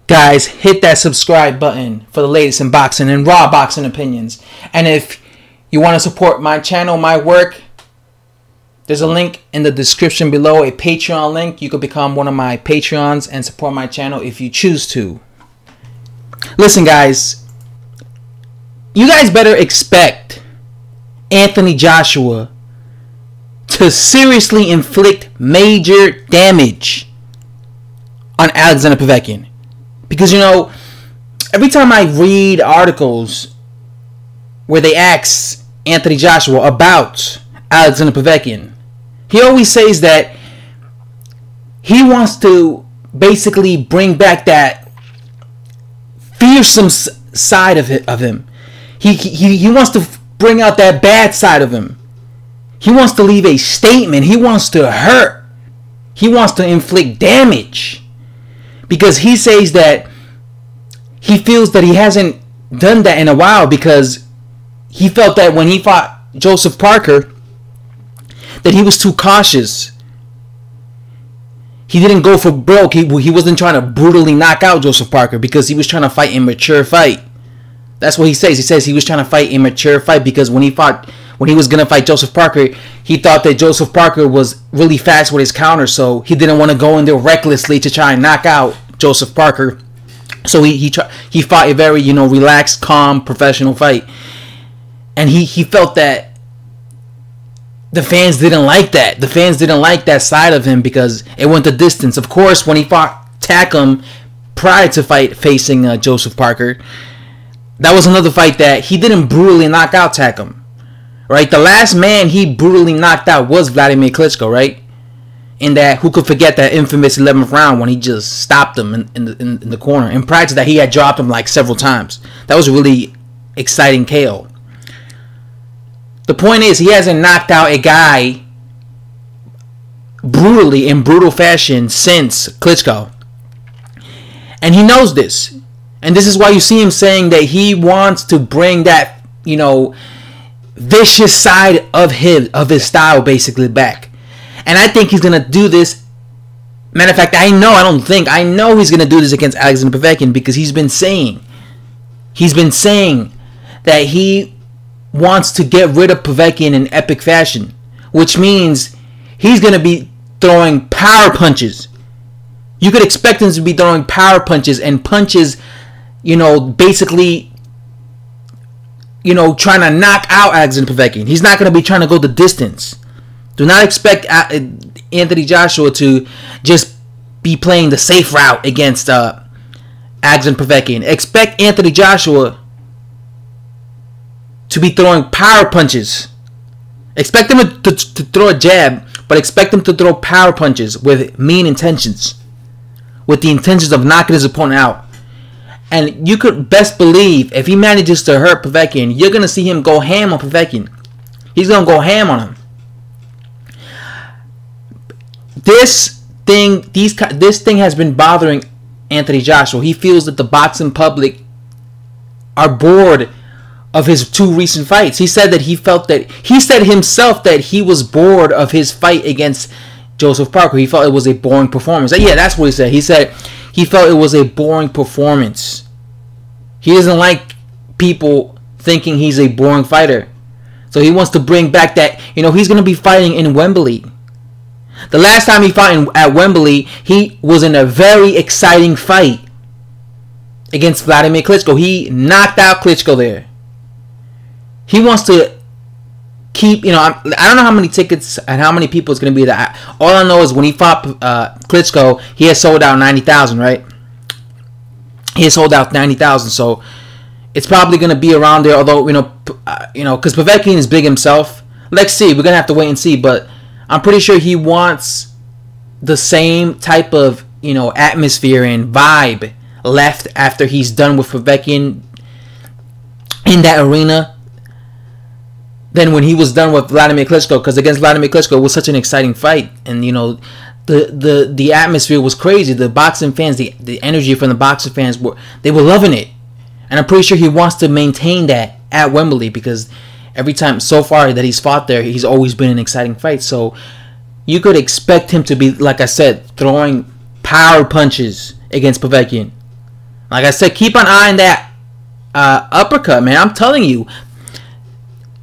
Guys, hit that subscribe button for the latest in boxing and raw boxing opinions. And if you want to support my channel, my work, there's a link in the description below, a Patreon link. You could become one of my Patreons and support my channel if you choose to. Listen, guys, you guys better expect Anthony Joshua to seriously inflict major damage on Alexander Povetkin. Because, you know, every time I read articles where they ask Anthony Joshua about Alexander Povetkin, he always says that he wants to basically bring back that fearsome side of him. He wants to bring out that bad side of him. He wants to leave a statement. He wants to hurt. He wants to inflict damage. Because he says that he feels that he hasn't done that in a while, because he felt that when he fought Joseph Parker, that he was too cautious. He didn't go for broke. He wasn't trying to brutally knock out Joseph Parker because he was trying to fight a mature fight. That's what he says. He says he was trying to fight a mature fight because when he was going to fight Joseph Parker, he thought that Joseph Parker was really fast with his counter, so he didn't want to go in there recklessly to try and knock out Joseph Parker. So he fought a very, you know, relaxed, calm, professional fight. And he felt that the fans didn't like that. The fans didn't like that side of him because it went the distance. Of course, when he fought Takam prior to facing Joseph Parker, that was another fight that he didn't brutally knock out Takam. Right? The last man he brutally knocked out was Vladimir Klitschko, right? In that, who could forget that infamous 11th round when he just stopped him in the corner. And prior to that, he had dropped him like several times. That was a really exciting KO. The point is, he hasn't knocked out a guy brutally, in brutal fashion, since Klitschko. And he knows this. And this is why you see him saying that he wants to bring that, you know, vicious side of his style basically back. And I think he's going to do this. Matter of fact, I know he's going to do this against Alexander Povetkin, because he's been saying that he wants to get rid of Povetkin in epic fashion, which means he's going to be throwing power punches. You could expect him to be throwing power punches and punches, you know, basically, you know, trying to knock out Alexander Povetkin. He's not going to be trying to go the distance. Do not expect Anthony Joshua to just be playing the safe route against Alexander Povetkin. Expect Anthony Joshua to be throwing power punches. Expect him to throw a jab, but expect him to throw power punches with mean intentions. With the intentions of knocking his opponent out. And you could best believe, if he manages to hurt Povetkin, you're going to see him go ham on Povetkin. He's going to go ham on him. This thing has been bothering Anthony Joshua. He feels that the boxing public are bored of his two recent fights. He said himself that he was bored of his fight against Joseph Parker. He felt it was a boring performance. Yeah, that's what he said. He said he felt it was a boring performance. He doesn't like people thinking he's a boring fighter. So he wants to bring back that, you know, he's going to be fighting in Wembley. The last time he fought at Wembley, he was in a very exciting fight against Vladimir Klitschko. He knocked out Klitschko there. He wants to keep, you know, I don't know how many tickets and how many people it's going to be there. All I know is when he fought Klitschko, he had sold out 90,000, right? He had sold out 90,000, so it's probably going to be around there. Although, you know, because Povetkin is big himself. Let's see. We're going to have to wait and see, but I'm pretty sure he wants the same type of, you know, atmosphere and vibe left after he's done with Povetkin in that arena than when he was done with Vladimir Klitschko. Because against Vladimir Klitschko, it was such an exciting fight, and you know, the atmosphere was crazy. The boxing fans, the energy from the boxing fans were loving it, and I'm pretty sure he wants to maintain that at Wembley, because every time so far that he's fought there, he's always been an exciting fight. So you could expect him to be, like I said, throwing power punches against Povetkin. Like I said, keep an eye on that uppercut, man. I'm telling you,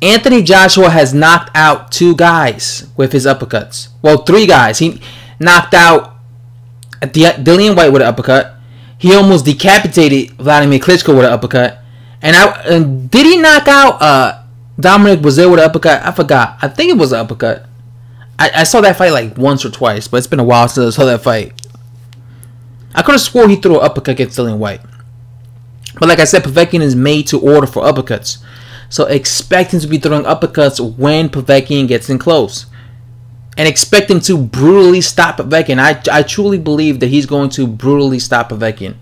Anthony Joshua has knocked out 2 guys with his uppercuts. Well, 3 guys. He knocked out Dillian White with an uppercut. He almost decapitated Vladimir Klitschko with an uppercut. And did he knock out Dominic Brazil with an uppercut? I forgot. I think it was an uppercut. I saw that fight like once or twice, but it's been a while since I saw that fight. I could have swore he threw an uppercut against Dillian White. But like I said, Povetkin is made to order for uppercuts. So expect him to be throwing uppercuts when Povetkin gets in close. And expect him to brutally stop Povetkin. I truly believe that he's going to brutally stop Povetkin.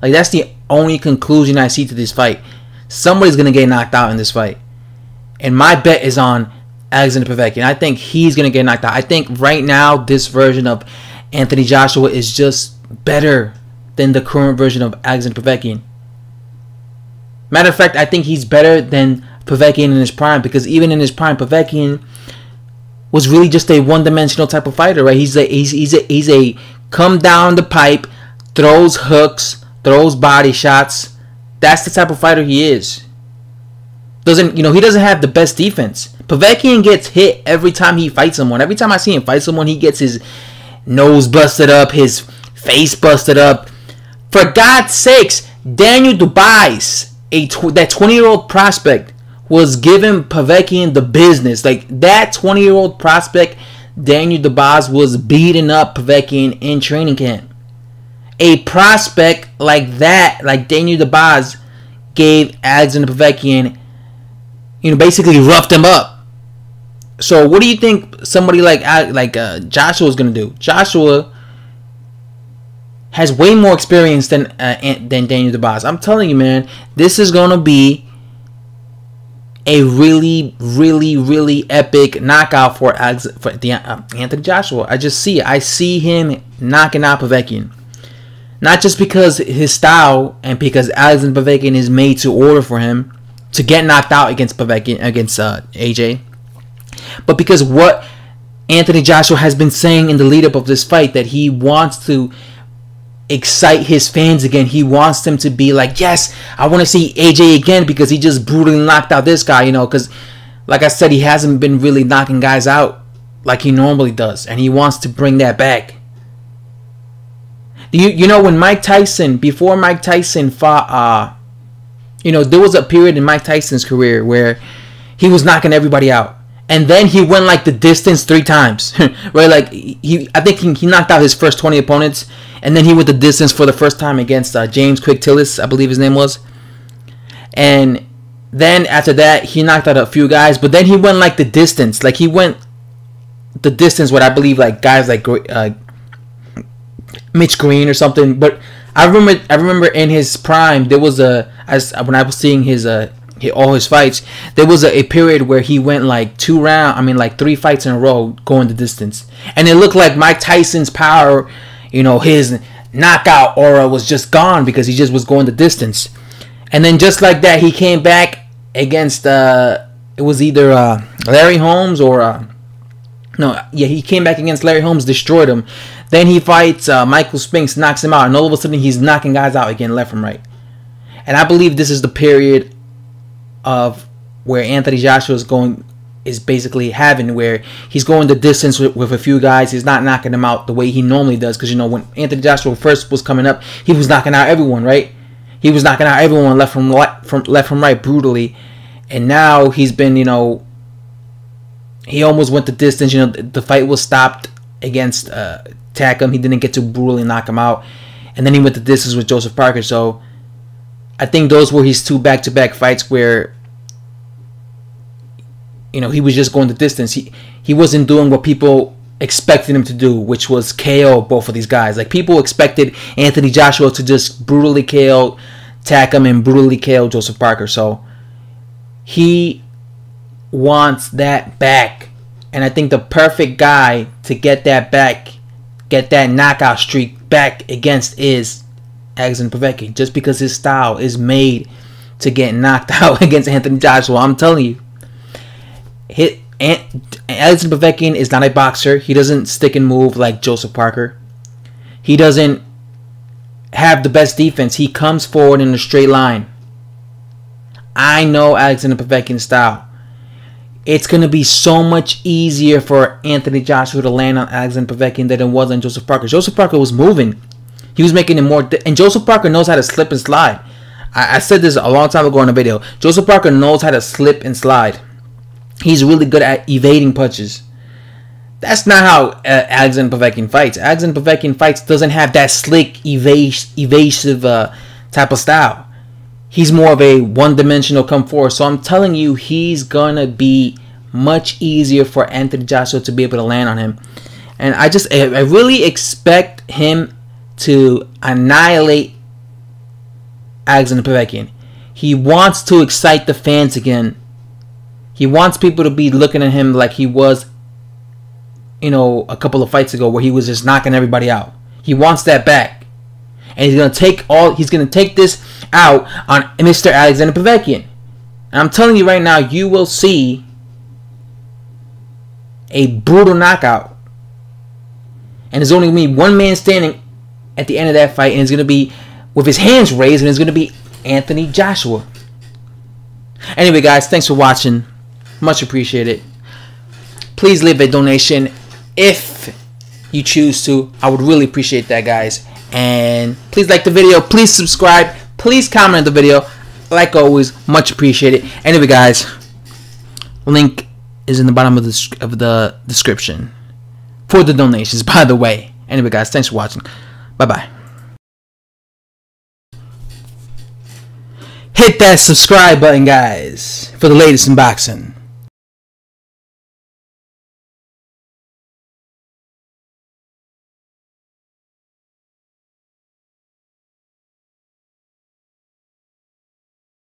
Like, that's the only conclusion I see to this fight. Somebody's going to get knocked out in this fight. And my bet is on Alexander Povetkin. I think he's going to get knocked out. I think right now this version of Anthony Joshua is just better than the current version of Alexander Povetkin. Matter of fact, I think he's better than Povetkin in his prime, because even in his prime, Povetkin was really just a one-dimensional type of fighter, right? He's a come down the pipe, throws hooks, throws body shots. That's the type of fighter he is. He doesn't have the best defense. Povetkin gets hit every time he fights someone. Every time I see him fight someone, he gets his nose busted up, his face busted up. For God's sakes, Daniel Dubois, that 20-year-old prospect, was giving Povetkin the business. Like, that 20-year-old prospect, Daniel Dubois, was beating up Povetkin in training camp. A prospect like that, like Daniel Dubois, gave Alexander Povetkin, basically roughed him up. So what do you think somebody like Joshua is going to do? Joshua has way more experience than Daniel Dubois. I'm telling you, man, this is going to be a really, really, really epic knockout for Anthony Joshua. I just see it. I see him knocking out Povetkin. Not just because his style and because Alexander Povetkin is made to order for him to get knocked out against Povetkin, against AJ, but because what Anthony Joshua has been saying in the lead up of this fight, that he wants to excite his fans again. He wants them to be like, yes, I want to see AJ again because he just brutally knocked out this guy, because like I said, he hasn't been really knocking guys out like he normally does, and he wants to bring that back. When Mike Tyson, before Mike Tyson fought, there was a period in Mike Tyson's career where he was knocking everybody out. And then he went like the distance 3 times, right? Like I think he knocked out his first 20 opponents, and then he went the distance for the first time against James Quick Tillis, I believe his name was. And then after that, he knocked out a few guys, but then he went like the distance, like he went the distance with, I believe, like guys like Mitch Green or something. But I remember in his prime, there was when I was seeing all his fights, there was a period where he went like 3 fights in a row going the distance, and it looked like Mike Tyson's power, his knockout aura was just gone because he just was going the distance. And then just like that, he came back against it was either Larry Holmes or he came back against Larry Holmes, destroyed him. Then he fights Michael Spinks, knocks him out, and all of a sudden he's knocking guys out again left and right. And I believe this is the period of where Anthony Joshua is basically having, where he's going the distance with a few guys. He's not knocking them out the way he normally does, because when Anthony Joshua first was coming up, he was knocking out everyone, right? He was knocking out everyone left from right brutally. And now he's been, he almost went the distance. The fight was stopped against Takam. He didn't get to brutally knock him out, and then he went the distance with Joseph Parker. So I think those were his 2 back-to-back fights where, he was just going the distance. He wasn't doing what people expected him to do, which was KO both of these guys. Like, people expected Anthony Joshua to just brutally KO Takam and brutally KO Joseph Parker. So he wants that back. And I think the perfect guy to get that back, get that knockout streak back against, is Alexander Povetkin, just because his style is made to get knocked out against Anthony Joshua. I'm telling you, Alexander Povetkin is not a boxer. He doesn't stick and move like Joseph Parker. He doesn't have the best defense. He comes forward in a straight line. I know Alexander Povetkin's style. It's going to be so much easier for Anthony Joshua to land on Alexander Povetkin than it was on Joseph Parker. Joseph Parker was moving. He was making it more... And Joseph Parker knows how to slip and slide. I said this a long time ago in a video. Joseph Parker knows how to slip and slide. He's really good at evading punches. That's not how Alexander Povetkin fights. Alexander Povetkin fights doesn't have that slick, evasive type of style. He's more of a one-dimensional come forward. So I'm telling you, he's going to be much easier for Anthony Joshua to be able to land on him. And I really expect him to annihilate Alexander Povetkin. He wants to excite the fans again. He wants people to be looking at him like he was, you know, a couple of fights ago where he was just knocking everybody out. He wants that back. And he's gonna take this out on Mr. Alexander Povetkin. And I'm telling you right now, you will see a brutal knockout. And there's only gonna be one man standing at the end of that fight, and it's gonna be with his hands raised, and it's gonna be Anthony Joshua. Anyway, guys, thanks for watching. Much appreciated. Please leave a donation if you choose to. I would really appreciate that, guys. And please like the video. Please subscribe. Please comment on the video. Like always, much appreciated. Anyway, guys, link is in the bottom of the description for the donations, by the way. Anyway, guys, thanks for watching. Bye-bye. Hit that subscribe button, guys, for the latest in boxing.